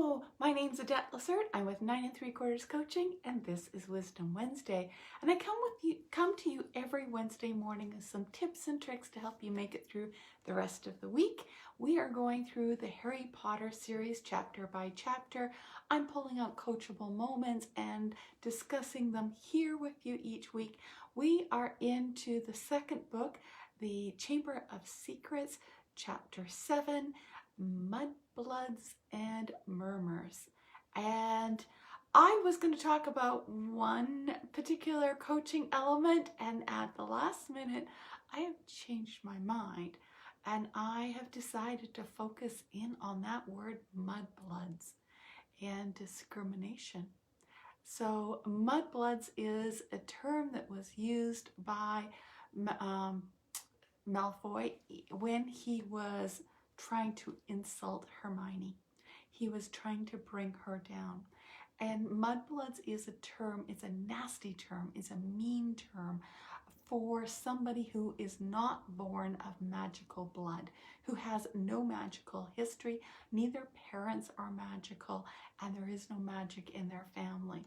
Hello, my name's Adette Lessert. I'm with 9 3/4 Coaching, and this is Wisdom Wednesday. And I come to you every Wednesday morning with some tips and tricks to help you make it through the rest of the week. We are going through the Harry Potter series chapter by chapter. I'm pulling out coachable moments and discussing them here with you each week. We are into the second book, The Chamber of Secrets, chapter 7. Mudbloods and Murmurs. And I was going to talk about one particular coaching element, and at the last minute I have changed my mind and I have decided to focus in on that word mudbloods and discrimination. So mudbloods is a term that was used by Malfoy when he was trying to insult Hermione. He was trying to bring her down. And mudbloods is a term, it's a nasty term, it's a mean term for somebody who is not born of magical blood, who has no magical history, neither parents are magical, and there is no magic in their family.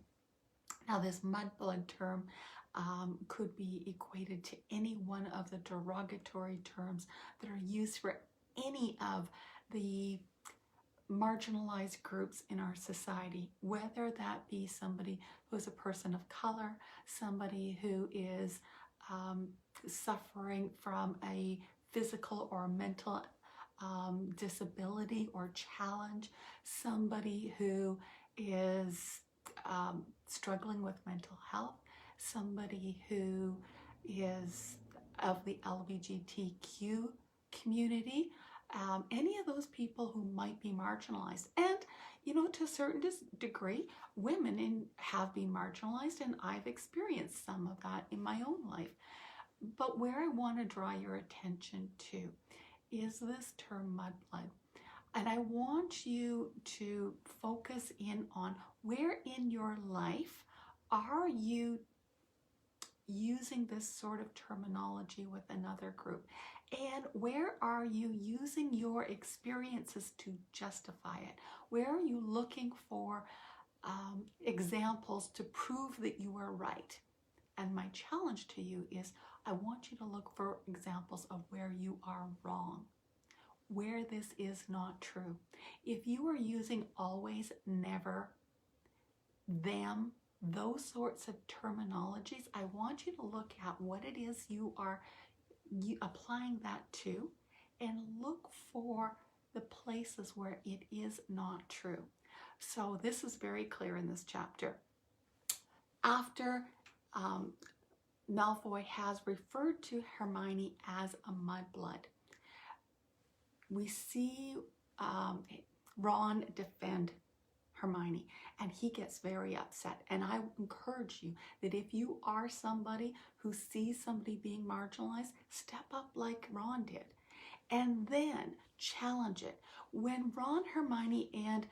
Now, this mudblood term could be equated to any one of the derogatory terms that are used for any of the marginalized groups in our society, whether that be somebody who is a person of color, somebody who is suffering from a physical or mental disability or challenge, somebody who is struggling with mental health, somebody who is of the LGBTQ community, any of those people who might be marginalized. And, you know, to a certain degree, women have been marginalized, and I've experienced some of that in my own life. But where I want to draw your attention to is this term mudblood. And I want you to focus in on where in your life are you using this sort of terminology with another group, and where are you using your experiences to justify it? Where are you looking for examples to prove that you are right? And my challenge to you is I want you to look for examples of where you are wrong, where this is not true. If you are using always, never, them, those sorts of terminologies, I want you to look at what it is you are applying that to, and look for the places where it is not true. So this is very clear in this chapter. After Malfoy has referred to Hermione as a mudblood, we see Ron defend Hermione, and he gets very upset. And I encourage you that if you are somebody who sees somebody being marginalized, step up like Ron did, and then challenge it. When Ron, Hermione, and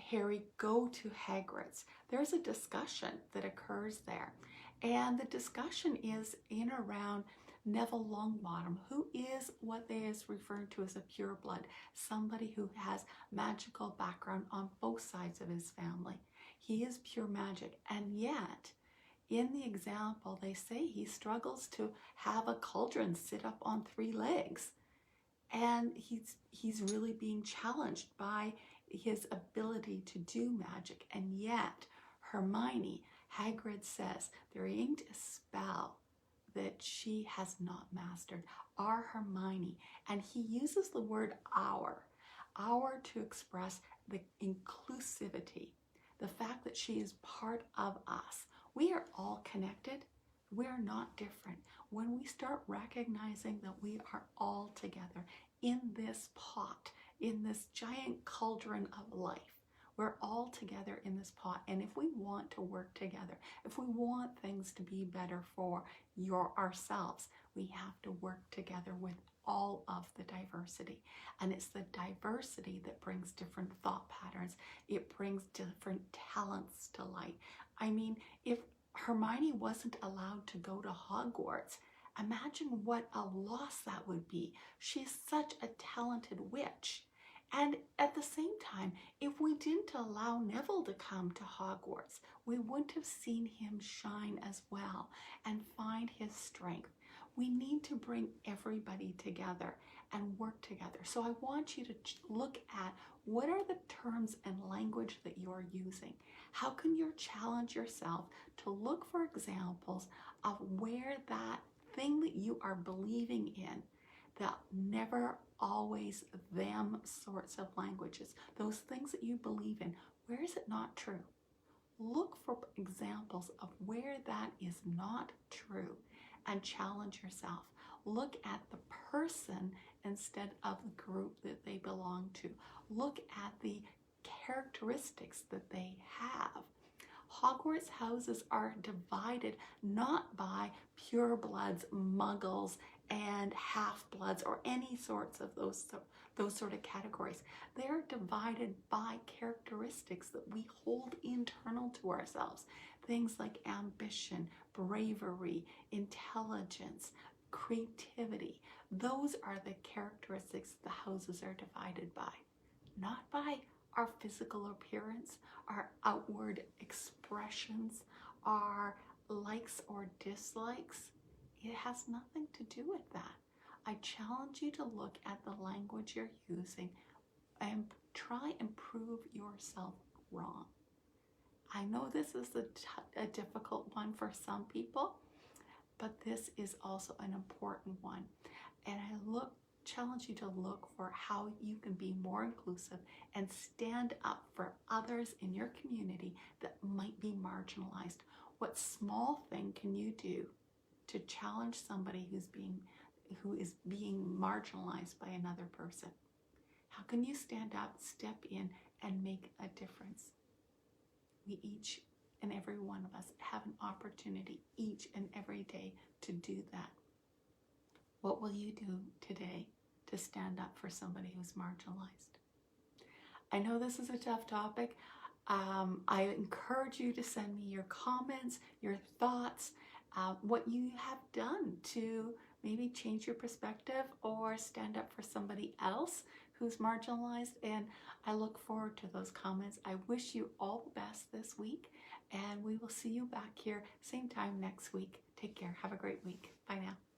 Harry go to Hagrid's, there's a discussion that occurs there, and the discussion is in around Neville Longbottom, who is what they is referred to as a pureblood, somebody who has magical background on both sides of his family. He is pure magic, and yet in the example they say he struggles to have a cauldron sit up on 3 legs, and he's really being challenged by his ability to do magic. And yet Hermione, Hagrid says there ain't a spell that she has not mastered. Our Hermione, and he uses the word our to express the inclusivity, the fact that she is part of us. We are all connected. We are not different. When we start recognizing that we are all together in this pot, in this giant cauldron of life, we're all together in this pot. And if we want to work together, if we want things to be better for ourselves, we have to work together with all of the diversity. And it's the diversity that brings different thought patterns. It brings different talents to light. I mean, if Hermione wasn't allowed to go to Hogwarts, imagine what a loss that would be. She's such a talented witch. And at the same time, if we didn't allow Neville to come to Hogwarts, we wouldn't have seen him shine as well and find his strength. We need to bring everybody together and work together. So I want you to look at what are the terms and language that you're using. How can you challenge yourself to look for examples of where that thing that you are believing in, that never always them sorts of languages, those things that you believe in, where is it not true? Look for examples of where that is not true and challenge yourself. Look at the person instead of the group that they belong to. Look at the characteristics that they have. Hogwarts houses are divided not by purebloods, muggles, and half-bloods, or any sorts of those sort of categories. They're divided by characteristics that we hold internal to ourselves. Things like ambition, bravery, intelligence, creativity. Those are the characteristics the houses are divided by, not by our physical appearance, our outward expressions, our likes or dislikes. It has nothing to do with that. I challenge you to look at the language you're using and try and prove yourself wrong. I know this is a difficult one for some people, but this is also an important one. And I challenge you to look for how you can be more inclusive and stand up for others in your community that might be marginalized. What small thing can you do to challenge somebody who is being marginalized by another person? How can you stand up, step in, and make a difference? We each and every one of us have an opportunity each and every day to do that. What will you do today to stand up for somebody who's marginalized? I know this is a tough topic. I encourage you to send me your comments, your thoughts, what you have done to maybe change your perspective or stand up for somebody else who's marginalized. And I look forward to those comments. I wish you all the best this week, and we will see you back here same time next week. Take care. Have a great week. Bye now.